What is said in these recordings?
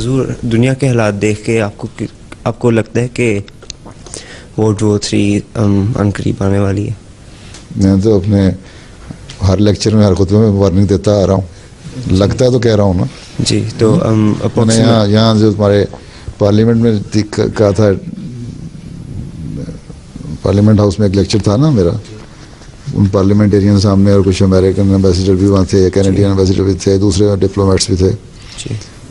हुजूर, दुनिया के हालात देख के आपको लगता है कि World War III अनकरीब आने वाली है? मैं तो अपने हर लेक्चर में, हर खुतबे में वार्निंग देता आ रहा हूँ। लगता है तो कह रहा हूँ ना जी। तो मैंने यहाँ जो हमारे पार्लियामेंट में कहा था, पार्लियामेंट हाउस में एक लेक्चर था ना मेरा, उन पार्लियामेंटेरियन सामने और कुछ अमेरिकन एम्बेसडर भी वहाँ थे, कैनेडियन एम्बेसडर भी थे, दूसरे डिप्लोमेट्स भी थे।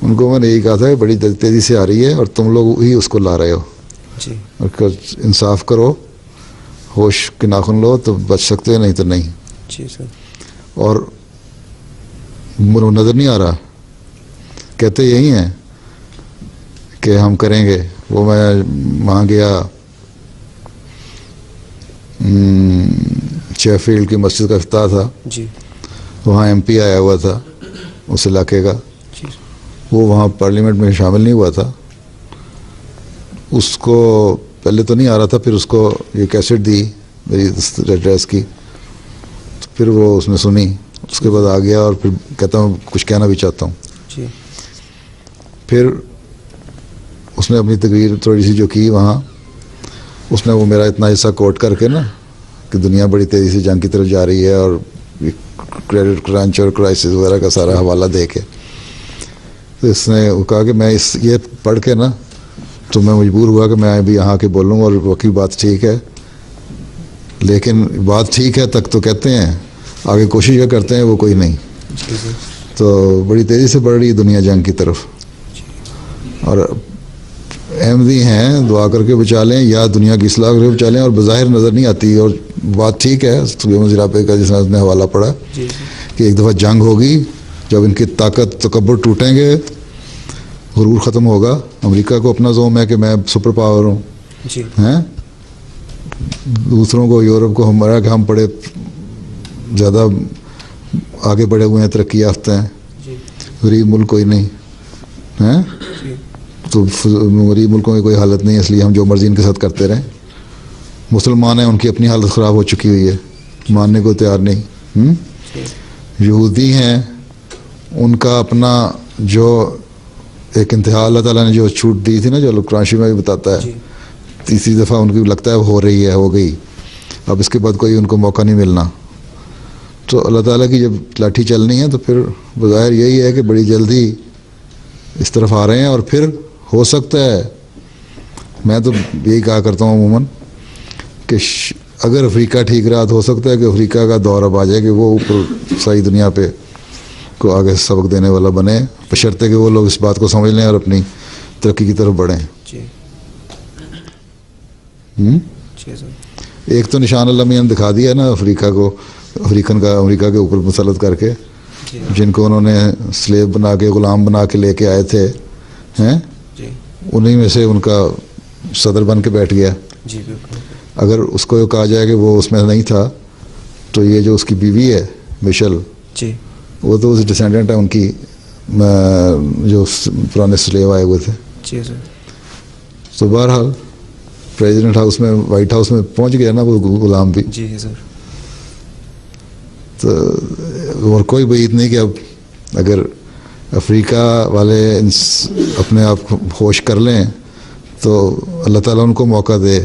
उनको मैंने यही कहा था कि बड़ी तेज़ी से आ रही है और तुम लोग ही उसको ला रहे हो जी। और इंसाफ करो, होश के नाखून लो तो बच सकते हो, नहीं तो नहीं जी सर। और नज़र नहीं आ रहा, कहते यही हैं कि हम करेंगे। वो मैं वहाँ गया, शेफील्ड की मस्जिद का इफ्ताह था जी। वहाँ MP आया हुआ था उस इलाके का, वो वहाँ पार्लियामेंट में शामिल नहीं हुआ था। उसको पहले तो नहीं आ रहा था, फिर उसको ये कैसेट दी मेरी एड्रेस की, तो फिर वो उसने सुनी, उसके बाद आ गया और फिर कहता हूँ कुछ कहना भी चाहता हूँ जी। फिर उसने अपनी तकरीर थोड़ी सी जो की वहाँ, उसने वो मेरा इतना हिस्सा कोट करके ना कि दुनिया बड़ी तेज़ी से जंग की तरफ जा रही है और क्रेडिट क्रंच और क्राइसिस वगैरह का सारा हवाला दे के, तो इसने वो कहा कि मैं ये पढ़ के ना तो मैं मजबूर हुआ कि मैं भी यहाँ के बोलूँ और बाकी बात ठीक है, लेकिन बात ठीक है तक तो कहते हैं, आगे कोशिश ये करते हैं वो कोई नहीं। तो बड़ी तेज़ी से बढ़ रही है दुनिया जंग की तरफ, और अहमदी हैं दुआ करके बचा लें या दुनिया की इस्लाह करके बचा लें, और बज़ाहिर नज़र नहीं आती। और बात ठीक है ज़रापे का जिसने उसने हवाला पढ़ा कि एक दफ़ा जंग होगी, जब इनकी ताकत तकब्बुर टूटेंगे, गुरूर ख़त्म होगा। अमेरिका को अपना जोम है कि मैं सुपर पावर हूँ, हैं दूसरों को, यूरोप को हमारा कि हम बड़े ज़्यादा आगे बढ़े हुए हैं, तरक्की याफ्ता हैं, गरीब मुल्क कोई नहीं हैं। तो गरीब मुल्कों की कोई हालत नहीं है, इसलिए हम जो मर्जी इनके साथ करते रहें। मुसलमान हैं, उनकी अपनी हालत ख़राब हो चुकी हुई है, मानने को तैयार नहीं। यहूदी हैं, उनका अपना जो एक इंतहा अल्लाह ताला ने जो छूट दी थी ना, जो कुरान शरीफ में भी बताता है, तीसरी दफ़ा उनकी लगता है हो रही है, हो गई, अब इसके बाद कोई उनको मौका नहीं मिलना। तो अल्लाह ताला की जब लाठी चलनी है तो फिर बज़ाहिर यही है कि बड़ी जल्दी इस तरफ आ रहे हैं। और फिर हो सकता है, मैं तो यही कहा करता हूँ अमूमन कि अगर अफ्रीका ठीक रहा तो हो सकता है कि अफ्रीका का दौर अब आ जाए कि वो ऊपर सारी दुनिया पे को आगे सबक देने वाला बने, बशर्ते कि वो लोग इस बात को समझ लें और अपनी तरक्की की तरफ बढ़ें। एक तो निशान अल्लाह मियां ने दिखा दिया ना अफ्रीका को, अफ्रीका के ऊपर मुसलत करके, जिनको उन्होंने स्लेव बना के, गुलाम बना के लेके आए थे, हैं उन्हीं में से उनका सदर बन के बैठ गया। अगर उसको कहा जाए कि वो उसमें नहीं था, तो ये जो उसकी बीवी है मिशेल, वो तो उस डिसेंडेंट है उनकी, जो पुराने स्लेव आए हुए थे। तो बहरहाल प्रेसिडेंट हाउस में, वाइट हाउस में पहुंच गया ना वो गुलाम भी। जी सर। तो और कोई उम्मीद नहीं कि अब अगर अफ्रीका वाले अपने आप को होश कर लें तो अल्लाह ताला उनको मौका दे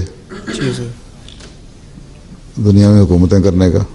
दुनिया में हुकूमतें करने का।